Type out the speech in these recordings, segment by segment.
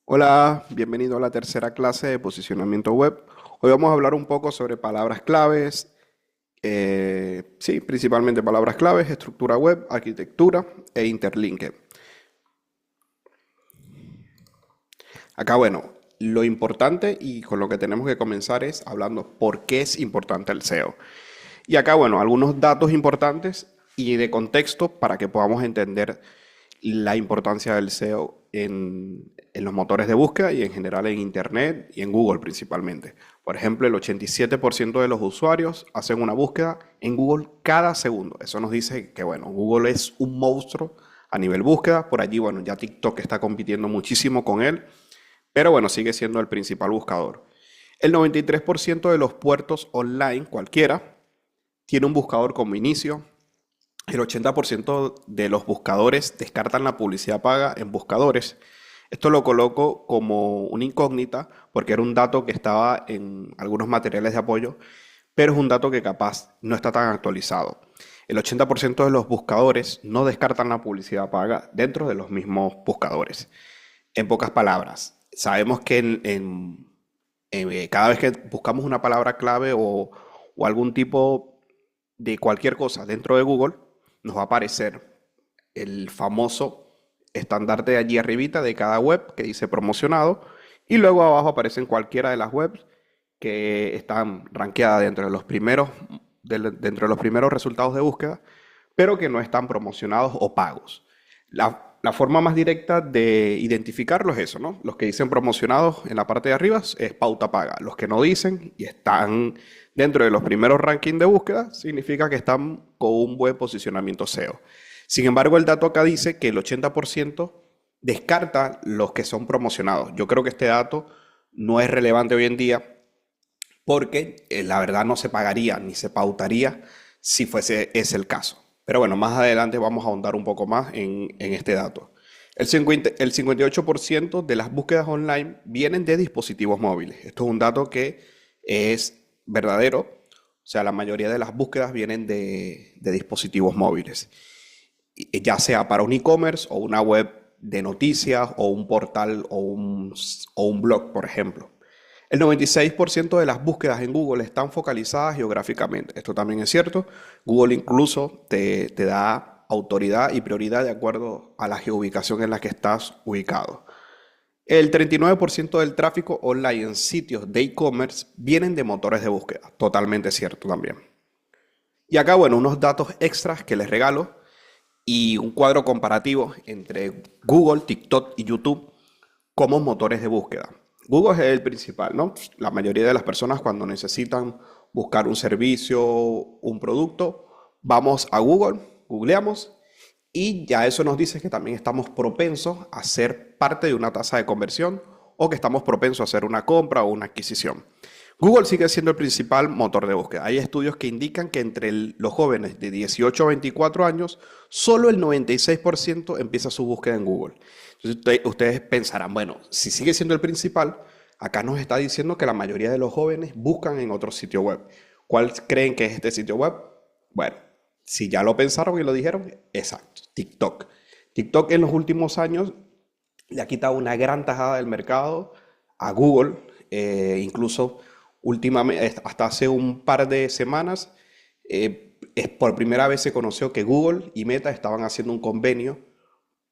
Hola, bienvenido a la tercera clase de posicionamiento web. Hoy vamos a hablar un poco sobre palabras claves, sí, principalmente palabras claves, estructura web, arquitectura e interlinking. Acá, bueno, lo importante y con lo que tenemos que comenzar es hablando por qué es importante el SEO. Y acá, bueno, algunos datos importantes y de contexto para que podamos entender la importancia del SEO en los motores de búsqueda y en general en Internet y en Google principalmente. Por ejemplo, el 87% de los usuarios hacen una búsqueda en Google cada segundo. Eso nos dice que, bueno, Google es un monstruo a nivel búsqueda. Por allí, bueno, ya TikTok está compitiendo muchísimo con él, pero bueno, sigue siendo el principal buscador. El 93% de los puertos online, cualquiera, tiene un buscador como inicio. El 80% de los buscadores descartan la publicidad paga en buscadores. Esto lo coloco como una incógnita porque era un dato que estaba en algunos materiales de apoyo, pero es un dato que capaz no está tan actualizado. El 80% de los buscadores no descartan la publicidad paga dentro de los mismos buscadores. En pocas palabras, sabemos que cada vez que buscamos una palabra clave o algún tipo de cualquier cosa dentro de Google, nos va a aparecer el famoso estandarte de allí arribita de cada web que dice promocionado y luego abajo aparecen cualquiera de las webs que están rankeadas dentro de los primeros resultados de búsqueda, pero que no están promocionados o pagos. La forma más directa de identificarlo es eso, ¿no? Los que dicen promocionados en la parte de arriba es pauta paga. Los que no dicen y están dentro de los primeros rankings de búsqueda significa que están con un buen posicionamiento SEO. Sin embargo, el dato acá dice que el 80% descarta los que son promocionados. Yo creo que este dato no es relevante hoy en día porque la verdad no se pagaría ni se pautaría si fuese ese el caso. Pero bueno, más adelante vamos a ahondar un poco más en este dato. El 58% de las búsquedas online vienen de dispositivos móviles. Esto es un dato que es verdadero. O sea, la mayoría de las búsquedas vienen de dispositivos móviles, ya sea para un e-commerce o una web de noticias o un portal o un blog, por ejemplo. El 96% de las búsquedas en Google están focalizadas geográficamente. Esto también es cierto. Google incluso te da autoridad y prioridad de acuerdo a la geoubicación en la que estás ubicado. El 39% del tráfico online en sitios de e-commerce vienen de motores de búsqueda. Totalmente cierto también. Y acá, bueno, unos datos extras que les regalo y un cuadro comparativo entre Google, TikTok y YouTube como motores de búsqueda. Google es el principal, ¿no? La mayoría de las personas cuando necesitan buscar un servicio, un producto, vamos a Google, googleamos y ya eso nos dice que también estamos propensos a ser parte de una tasa de conversión o que estamos propensos a hacer una compra o una adquisición. Google sigue siendo el principal motor de búsqueda. Hay estudios que indican que entre los jóvenes de 18 a 24 años, solo el 96% empieza su búsqueda en Google. Entonces ustedes pensarán, bueno, si sigue siendo el principal, acá nos está diciendo que la mayoría de los jóvenes buscan en otro sitio web. ¿Cuál creen que es este sitio web? Bueno, si ya lo pensaron y lo dijeron, exacto, TikTok. TikTok en los últimos años le ha quitado una gran tajada del mercado a Google, incluso últimamente, hasta hace un par de semanas, por primera vez se conoció que Google y Meta estaban haciendo un convenio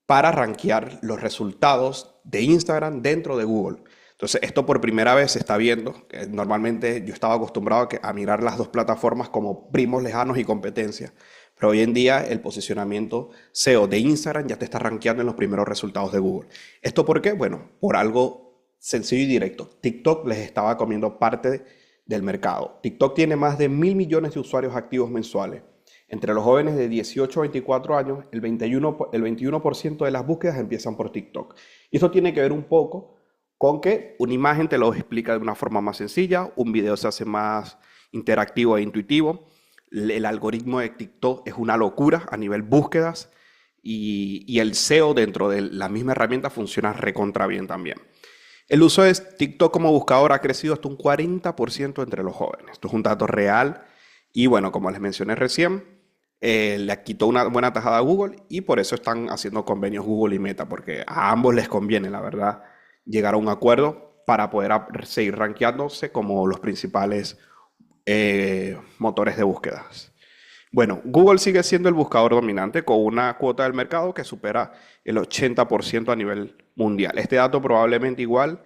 para rankear los resultados de Instagram dentro de Google. Entonces, esto por primera vez se está viendo. Normalmente yo estaba acostumbrado a mirar las dos plataformas como primos lejanos y competencia. Pero hoy en día el posicionamiento SEO de Instagram ya te está rankeando en los primeros resultados de Google. ¿Esto por qué? Bueno, por algo sencillo y directo. TikTok les estaba comiendo parte del mercado. TikTok tiene más de 1.000 millones de usuarios activos mensuales. Entre los jóvenes de 18 a 24 años, el 21% de las búsquedas empiezan por TikTok. Y eso tiene que ver un poco con que una imagen te lo explica de una forma más sencilla, un video se hace más interactivo e intuitivo. El algoritmo de TikTok es una locura a nivel búsquedas y el SEO dentro de la misma herramienta funciona recontra bien también. El uso de TikTok como buscador ha crecido hasta un 40% entre los jóvenes. Esto es un dato real y bueno, como les mencioné recién, le quitó una buena tajada a Google y por eso están haciendo convenios Google y Meta, porque a ambos les conviene, la verdad, llegar a un acuerdo para poder seguir rankeándose como los principales motores de búsquedas. Bueno, Google sigue siendo el buscador dominante con una cuota del mercado que supera el 80% a nivel mundial. Este dato probablemente igual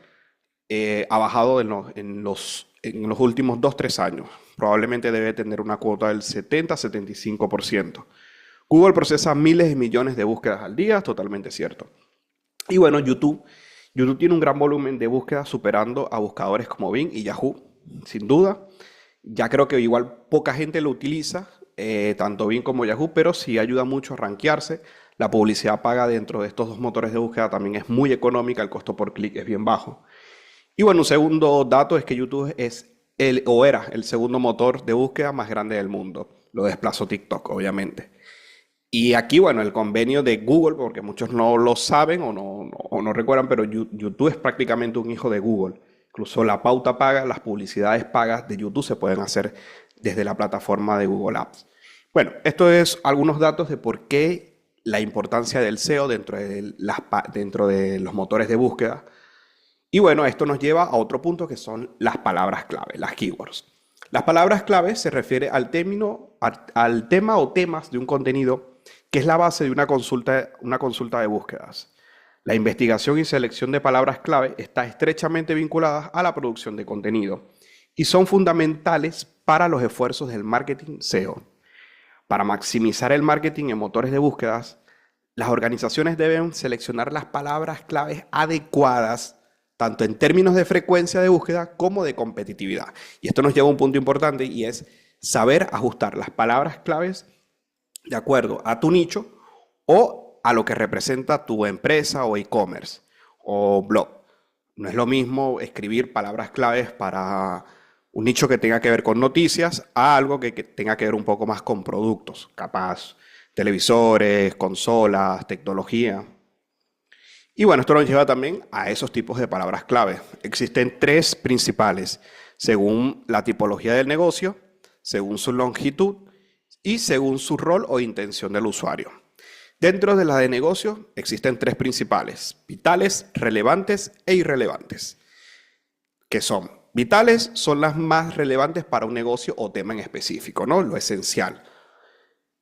ha bajado en los últimos 2-3 años. Probablemente debe tener una cuota del 70-75%. Google procesa miles de millones de búsquedas al día, totalmente cierto. Y bueno, YouTube tiene un gran volumen de búsquedas superando a buscadores como Bing y Yahoo, sin duda. Ya creo que igual poca gente lo utiliza, tanto Bing como Yahoo, pero sí ayuda mucho a rankearse. La publicidad paga dentro de estos dos motores de búsqueda también es muy económica, el costo por clic es bien bajo. Y bueno, un segundo dato es que YouTube era el segundo motor de búsqueda más grande del mundo. Lo desplazó TikTok, obviamente. Y aquí, bueno, el convenio de Google, porque muchos no lo saben o no recuerdan, pero YouTube es prácticamente un hijo de Google. Incluso la pauta paga, las publicidades pagas de YouTube se pueden hacer desde la plataforma de Google Apps. Bueno, esto es algunos datos de por qué la importancia del SEO dentro de los motores de búsqueda. Y bueno, esto nos lleva a otro punto que son las palabras clave, las keywords. Las palabras clave se refiere al tema o temas de un contenido que es la base de una consulta de búsquedas. La investigación y selección de palabras clave está estrechamente vinculada a la producción de contenido y son fundamentales para los esfuerzos del marketing SEO. Para maximizar el marketing en motores de búsquedas, las organizaciones deben seleccionar las palabras claves adecuadas, tanto en términos de frecuencia de búsqueda como de competitividad. Y esto nos lleva a un punto importante y es saber ajustar las palabras claves de acuerdo a tu nicho o a lo que representa tu empresa o e-commerce o blog. No es lo mismo escribir palabras claves para un nicho que tenga que ver con noticias a algo que tenga que ver un poco más con productos, capaz televisores, consolas, tecnología. Y bueno, esto nos lleva también a esos tipos de palabras clave. Existen tres principales, según la tipología del negocio, según su longitud y según su rol o intención del usuario. Dentro de la de negocio existen tres principales: vitales, relevantes e irrelevantes. Que son vitales, son las más relevantes para un negocio o tema en específico, ¿no? Lo esencial.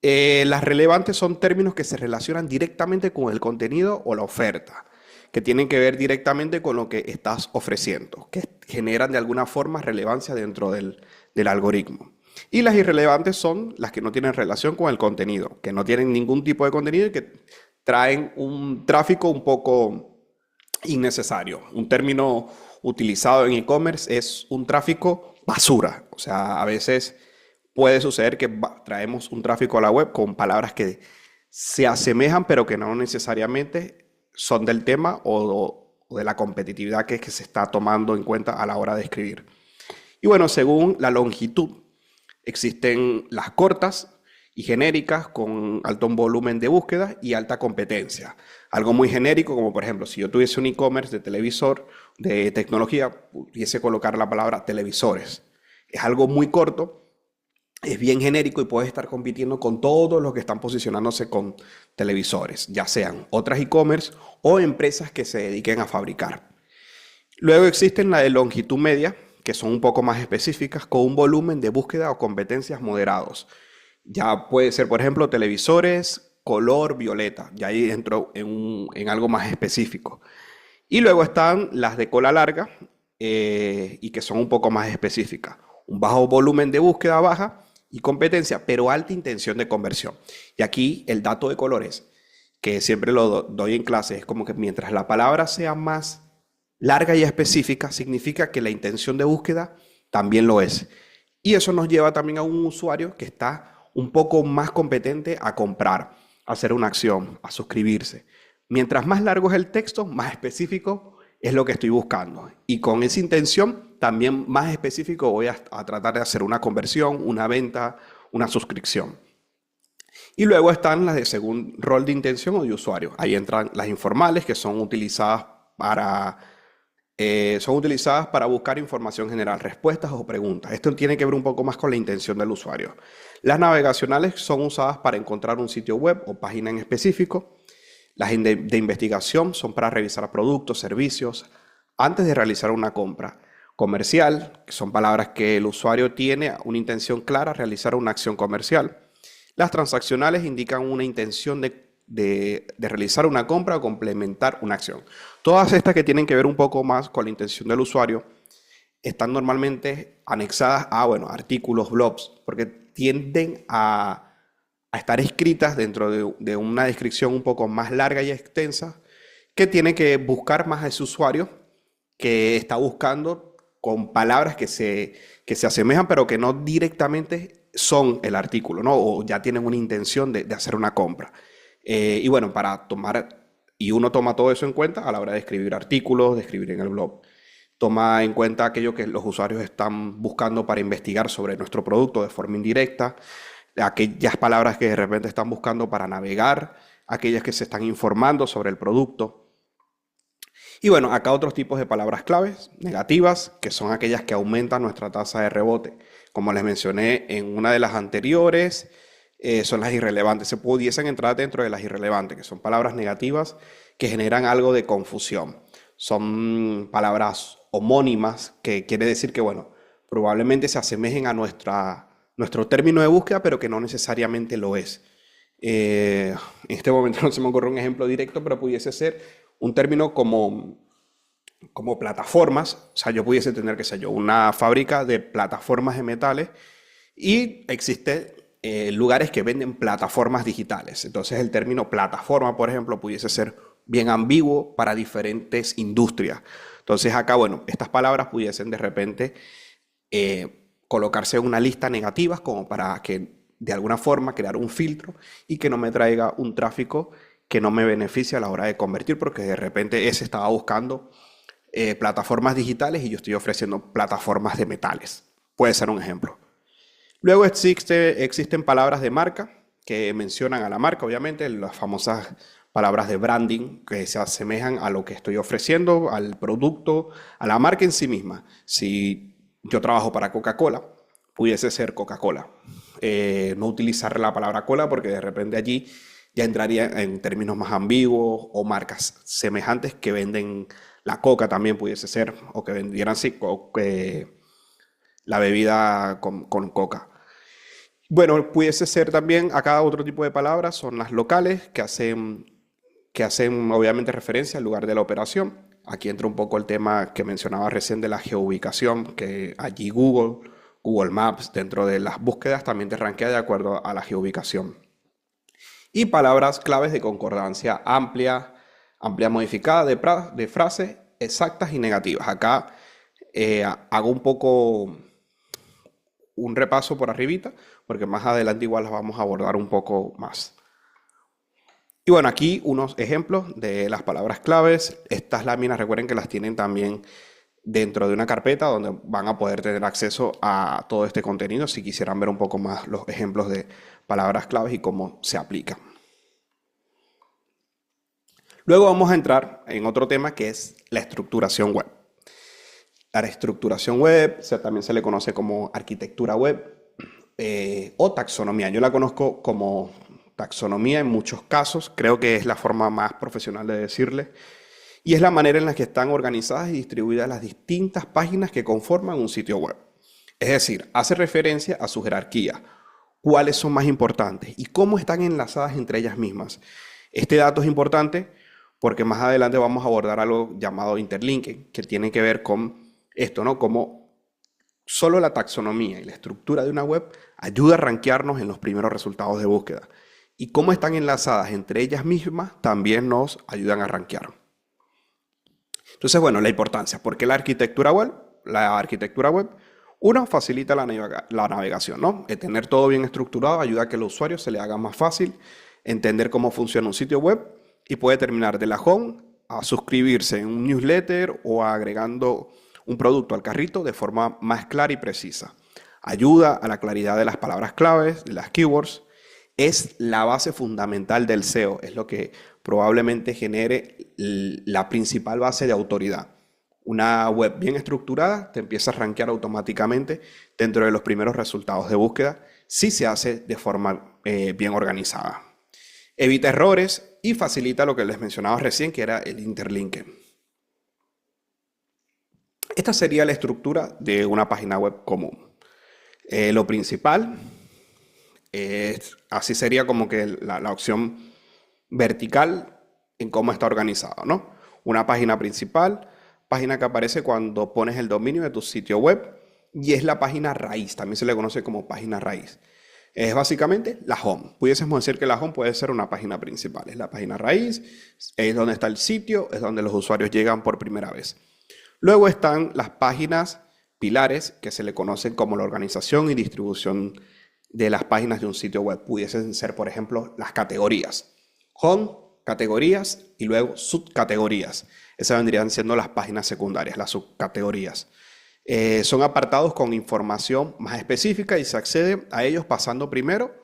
Las relevantes son términos que se relacionan directamente con el contenido o la oferta, que tienen que ver directamente con lo que estás ofreciendo, que generan de alguna forma relevancia dentro del algoritmo. Y las irrelevantes son las que no tienen relación con el contenido, que no tienen ningún tipo de contenido y que traen un tráfico un poco innecesario. Un término utilizado en e-commerce es un tráfico basura. O sea, a veces puede suceder que traemos un tráfico a la web con palabras que se asemejan, pero que no necesariamente son del tema o de la competitividad que se está tomando en cuenta a la hora de escribir. Y bueno, según la longitud, existen las cortas y genéricas con alto volumen de búsqueda y alta competencia. Algo muy genérico, como por ejemplo, si yo tuviese un e-commerce de televisor, de tecnología, pudiese colocar la palabra televisores. Es algo muy corto, es bien genérico y puedes estar compitiendo con todos los que están posicionándose con televisores, ya sean otras e-commerce o empresas que se dediquen a fabricar. Luego existen la de longitud media, que son un poco más específicas, con un volumen de búsqueda o competencias moderados. Ya puede ser, por ejemplo, televisores color violeta, ya ahí entro en algo más específico. Y luego están las de cola larga y que son un poco más específicas. Un bajo volumen de búsqueda baja y competencia, pero alta intención de conversión. Y aquí el dato de colores, que siempre lo doy en clase, es como que mientras la palabra sea más larga y específica, significa que la intención de búsqueda también lo es. Y eso nos lleva también a un usuario que está un poco más competente a comprar, a hacer una acción, a suscribirse. Mientras más largo es el texto, más específico es lo que estoy buscando. Y con esa intención, también más específico voy a tratar de hacer una conversión, una venta, una suscripción. Y luego están las de según rol de intención o de usuario. Ahí entran las informales, que son utilizadas para buscar información general, respuestas o preguntas. Esto tiene que ver un poco más con la intención del usuario. Las navegacionales son usadas para encontrar un sitio web o página en específico. Las de investigación son para revisar productos, servicios, antes de realizar una compra. Comercial, que son palabras que el usuario tiene una intención clara, realizar una acción comercial. Las transaccionales indican una intención de realizar una compra o complementar una acción. Todas estas que tienen que ver un poco más con la intención del usuario están normalmente anexadas a, bueno, artículos, blogs, porque tienden a estar escritas dentro de una descripción un poco más larga y extensa que tiene que buscar más a ese usuario que está buscando con palabras que se asemejan, pero que no directamente son el artículo, ¿no? O ya tienen una intención de hacer una compra. Y bueno, y uno toma todo eso en cuenta a la hora de escribir artículos, de escribir en el blog. Toma en cuenta aquello que los usuarios están buscando para investigar sobre nuestro producto de forma indirecta, aquellas palabras que de repente están buscando para navegar, aquellas que se están informando sobre el producto. Y bueno, acá otros tipos de palabras claves, negativas, que son aquellas que aumentan nuestra tasa de rebote. Como les mencioné en una de las anteriores, son las irrelevantes. Se pudiesen entrar dentro de las irrelevantes, que son palabras negativas que generan algo de confusión. Son palabras homónimas, que quiere decir que, bueno, probablemente se asemejen a nuestro término de búsqueda, pero que no necesariamente lo es. En este momento no se me ocurre un ejemplo directo, pero pudiese ser un término como plataformas. O sea, yo pudiese tener, qué sé yo, una fábrica de plataformas de metales y existen lugares que venden plataformas digitales. Entonces el término plataforma, por ejemplo, pudiese ser bien ambiguo para diferentes industrias. Entonces acá, bueno, estas palabras pudiesen de repente colocarse en una lista negativas como para que de alguna forma crear un filtro y que no me traiga un tráfico que no me beneficie a la hora de convertir, porque de repente ese estaba buscando plataformas digitales y yo estoy ofreciendo plataformas de metales. Puede ser un ejemplo. Luego existen palabras de marca que mencionan a la marca, obviamente, las famosas palabras de branding que se asemejan a lo que estoy ofreciendo, al producto, a la marca en sí misma. Si yo trabajo para Coca-Cola, pudiese ser Coca-Cola. No utilizar la palabra cola porque de repente allí ya entraría en términos más ambiguos, o marcas semejantes que venden la coca también pudiese ser, o que vendieran sí, la bebida con coca. Bueno, pudiese ser también acá otro tipo de palabras, son las locales que hacen obviamente referencia al lugar de la operación. Aquí entra un poco el tema que mencionaba recién de la geoubicación, que allí Google Maps, dentro de las búsquedas también te rankea de acuerdo a la geoubicación. Y palabras claves de concordancia amplia, amplia modificada de frases exactas y negativas. Acá hago un poco un repaso por arribita, porque más adelante igual las vamos a abordar un poco más. Y bueno, aquí unos ejemplos de las palabras claves. Estas láminas, recuerden que las tienen también dentro de una carpeta donde van a poder tener acceso a todo este contenido si quisieran ver un poco más los ejemplos de palabras claves y cómo se aplican. Luego vamos a entrar en otro tema que es la estructuración web. La estructuración web también se le conoce como arquitectura web o taxonomía. Yo la conozco como taxonomía en muchos casos, creo que es la forma más profesional de decirle, y es la manera en la que están organizadas y distribuidas las distintas páginas que conforman un sitio web. Es decir, hace referencia a su jerarquía, cuáles son más importantes y cómo están enlazadas entre ellas mismas. Este dato es importante porque más adelante vamos a abordar algo llamado interlinking, que tiene que ver con esto, ¿no? Como solo la taxonomía y la estructura de una web ayuda a rankearnos en los primeros resultados de búsqueda. Y cómo están enlazadas entre ellas mismas también nos ayudan a rankear. Entonces, bueno, la importancia. ¿Por qué la arquitectura web? La arquitectura web, uno, facilita la navegación, ¿no? El tener todo bien estructurado ayuda a que al usuario se le haga más fácil entender cómo funciona un sitio web y puede terminar de la home a suscribirse en un newsletter o agregando un producto al carrito de forma más clara y precisa. Ayuda a la claridad de las palabras claves, de las keywords. Es la base fundamental del SEO, es lo que probablemente genere la principal base de autoridad. Una web bien estructurada te empieza a rankear automáticamente dentro de los primeros resultados de búsqueda si se hace de forma bien organizada. Evita errores y facilita lo que les mencionaba recién, que era el interlinking. Esta sería la estructura de una página web común. Lo principal así sería como que la opción vertical en cómo está organizado, ¿no? Una página principal, página que aparece cuando pones el dominio de tu sitio web y es la página raíz, también se le conoce como página raíz. Es básicamente la home. Pudiésemos decir que la home puede ser una página principal. Es la página raíz, es donde está el sitio, es donde los usuarios llegan por primera vez. Luego están las páginas pilares que se le conocen como la organización y distribución de las páginas de un sitio web. Pudiesen ser, por ejemplo, las categorías. Home, categorías y luego subcategorías. Esas vendrían siendo las páginas secundarias, las subcategorías. Son apartados con información más específica y se accede a ellos pasando primero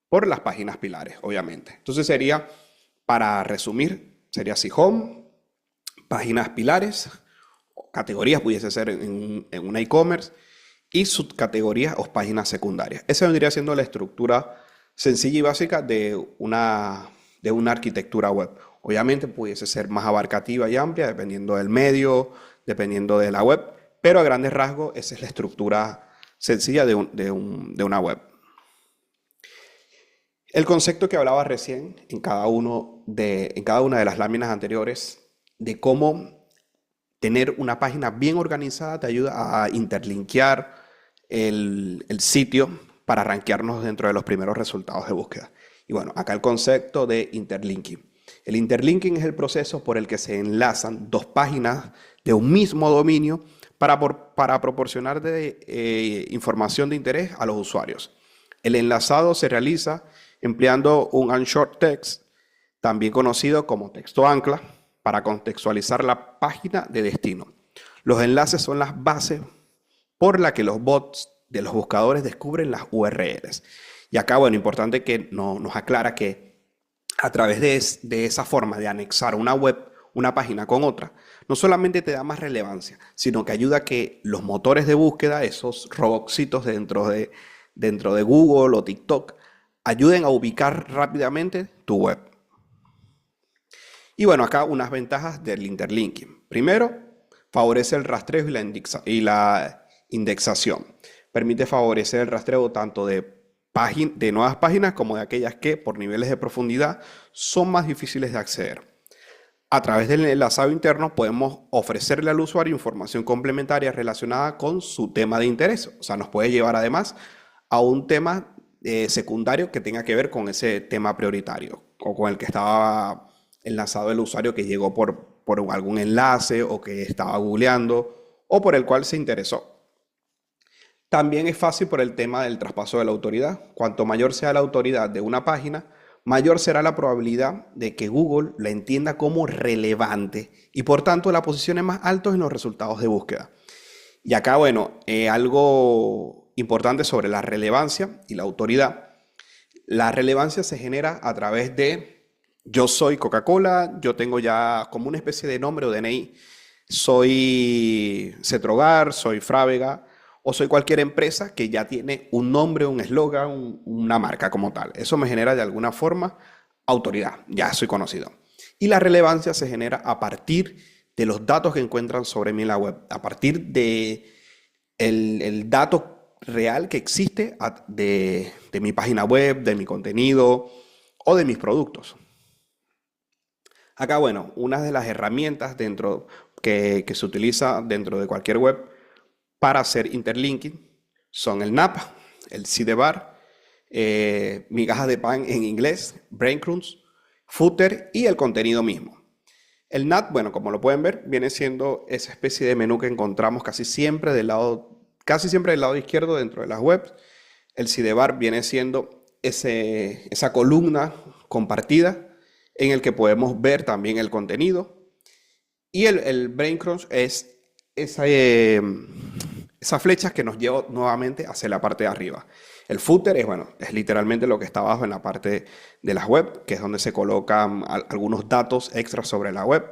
por las páginas pilares, obviamente. Entonces sería, para resumir, sería así: home, páginas pilares, categorías pudiese ser en un e-commerce, y subcategorías o páginas secundarias. Esa vendría siendo la estructura sencilla y básica de una arquitectura web. Obviamente pudiese ser más abarcativa y amplia dependiendo del medio, dependiendo de la web, pero a grandes rasgos esa es la estructura sencilla de una web. El concepto que hablaba recién en cada una de las láminas anteriores de cómo tener una página bien organizada te ayuda a interlinkear el sitio para rankearnos dentro de los primeros resultados de búsqueda. Y bueno, acá el concepto de interlinking. El interlinking es el proceso por el que se enlazan dos páginas de un mismo dominio para proporcionar información de interés a los usuarios. El enlazado se realiza empleando un anchor text, también conocido como texto ancla, para contextualizar la página de destino. Los enlaces son las bases por las que los bots de los buscadores descubren las URLs. Y acá, bueno, importante que nos aclara que a través de esa forma de anexar una web, una página con otra, no solamente te da más relevancia, sino que ayuda a que los motores de búsqueda, esos robotcitos dentro de Google o TikTok, ayuden a ubicar rápidamente tu web. Y bueno, acá unas ventajas del interlinking. Primero, favorece el rastreo y la indexación. Permite favorecer el rastreo tanto de nuevas páginas como de aquellas que, por niveles de profundidad, son más difíciles de acceder. A través del enlazado interno podemos ofrecerle al usuario información complementaria relacionada con su tema de interés. O sea, nos puede llevar además a un tema secundario que tenga que ver con ese tema prioritario o con el que estaba enlazado el usuario que llegó por algún enlace o que estaba googleando o por el cual se interesó. También es fácil por el tema del traspaso de la autoridad. Cuanto mayor sea la autoridad de una página, mayor será la probabilidad de que Google la entienda como relevante y por tanto la posicione más alto en los resultados de búsqueda. Y acá, bueno, algo importante sobre la relevancia y la autoridad. La relevancia se genera a través de: yo soy Coca-Cola, yo tengo ya como una especie de nombre o DNI, soy Cetrogar, soy Frávega, o soy cualquier empresa que ya tiene un nombre, un eslogan, una marca como tal. Eso me genera de alguna forma autoridad, ya soy conocido. Y la relevancia se genera a partir de los datos que encuentran sobre mí en la web, a partir de el dato real que existe de mi página web, de mi contenido o de mis productos. Acá, bueno, una de las herramientas que se utiliza dentro de cualquier web para hacer interlinking son el NAP, el sidebar, migajas de pan en inglés, breadcrumbs, footer y el contenido mismo. El NAT, bueno, como lo pueden ver, viene siendo esa especie de menú que encontramos casi siempre del lado izquierdo dentro de las webs. El sidebar viene siendo esa columna compartida en el que podemos ver también el contenido. Y el breadcrumbs es esas flechas que nos llevan nuevamente hacia la parte de arriba. El footer es literalmente lo que está abajo en la parte de las web, que es donde se colocan algunos datos extras sobre la web.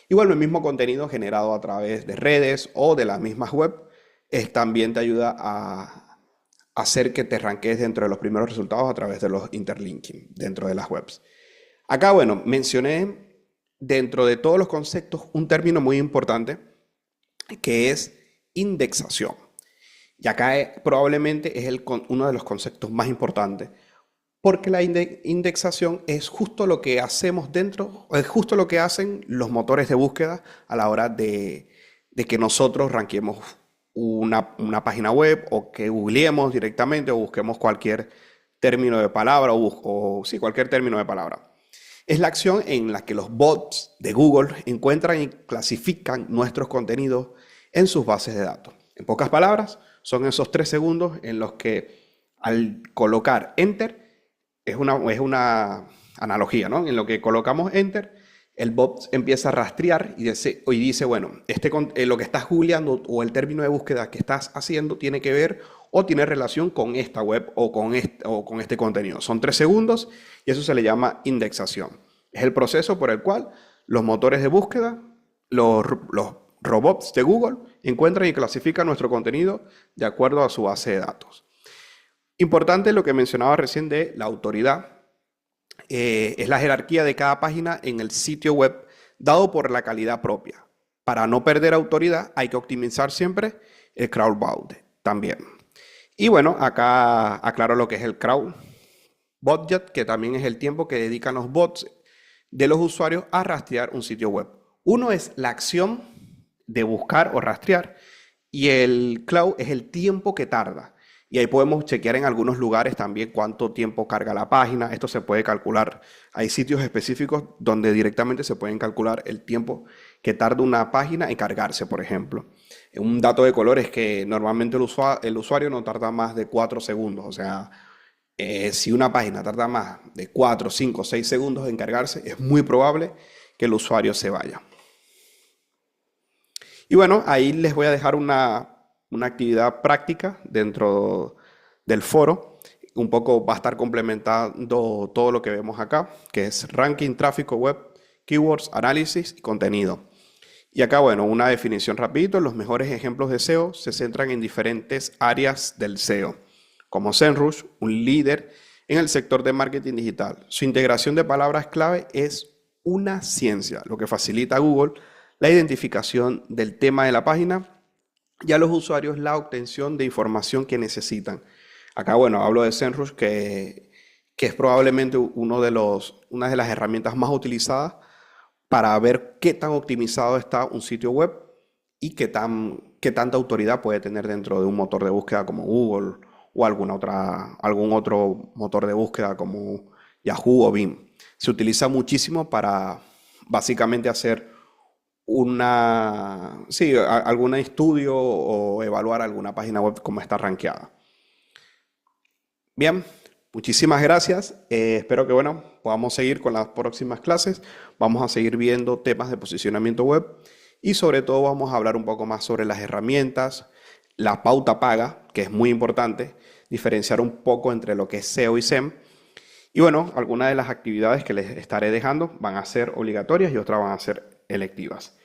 Y bueno, el mismo contenido generado a través de redes o de las mismas web también te ayuda a hacer que te rankees dentro de los primeros resultados a través de los interlinking dentro de las webs. Acá, bueno, mencioné dentro de todos los conceptos un término muy importante que es indexación. Y acá probablemente es uno de los conceptos más importantes, porque la indexación es justo lo que hacemos dentro, es justo lo que hacen los motores de búsqueda a la hora de que nosotros ranqueemos una página web o que googleemos directamente o busquemos cualquier término de palabra o sí, cualquier término de palabra. Es la acción en la que los bots de Google encuentran y clasifican nuestros contenidos en sus bases de datos. En pocas palabras, son esos 3 segundos en los que al colocar Enter, es una analogía, ¿no? En lo que colocamos Enter, el bot empieza a rastrear y dice, bueno, lo que estás googleando o el término de búsqueda que estás haciendo tiene que ver o tiene relación con esta web o con este contenido. Son 3 segundos y eso se le llama indexación. Es el proceso por el cual los motores de búsqueda, los robots de Google, encuentran y clasifican nuestro contenido de acuerdo a su base de datos. Importante lo que mencionaba recién de la autoridad. Es la jerarquía de cada página en el sitio web dado por la calidad propia. Para no perder autoridad hay que optimizar siempre el crawlbound también. Y bueno, acá aclaro lo que es el crawl budget, que también es el tiempo que dedican los bots de los usuarios a rastrear un sitio web. Uno es la acción de buscar o rastrear y el crawl es el tiempo que tarda. Y ahí podemos chequear en algunos lugares también cuánto tiempo carga la página. Esto se puede calcular. Hay sitios específicos donde directamente se pueden calcular el tiempo que tarda una página en cargarse, por ejemplo. Un dato de color es que normalmente el usuario no tarda más de 4 segundos. O sea, si una página tarda más de 4, 5, 6 segundos en cargarse, es muy probable que el usuario se vaya. Y bueno, ahí les voy a dejar una actividad práctica dentro del foro. Un poco va a estar complementando todo lo que vemos acá, que es ranking, tráfico web, keywords, análisis y contenido. Y acá, bueno, una definición rapidito. Los mejores ejemplos de SEO se centran en diferentes áreas del SEO, como SEMrush, un líder en el sector de marketing digital. Su integración de palabras clave es una ciencia, lo que facilita a Google la identificación del tema de la página y a los usuarios la obtención de información que necesitan. Acá, bueno, hablo de SEMrush, que es probablemente una de las herramientas más utilizadas para ver qué tan optimizado está un sitio web y qué tanta autoridad puede tener dentro de un motor de búsqueda como Google o algún otro motor de búsqueda como Yahoo o Bing. Se utiliza muchísimo para básicamente hacer algún estudio o evaluar alguna página web como está rankeada. Bien, muchísimas gracias. Espero que podamos seguir con las próximas clases. Vamos a seguir viendo temas de posicionamiento web y sobre todo vamos a hablar un poco más sobre las herramientas, la pauta paga, que es muy importante, diferenciar un poco entre lo que es SEO y SEM. Y bueno, algunas de las actividades que les estaré dejando van a ser obligatorias y otras van a ser electivas.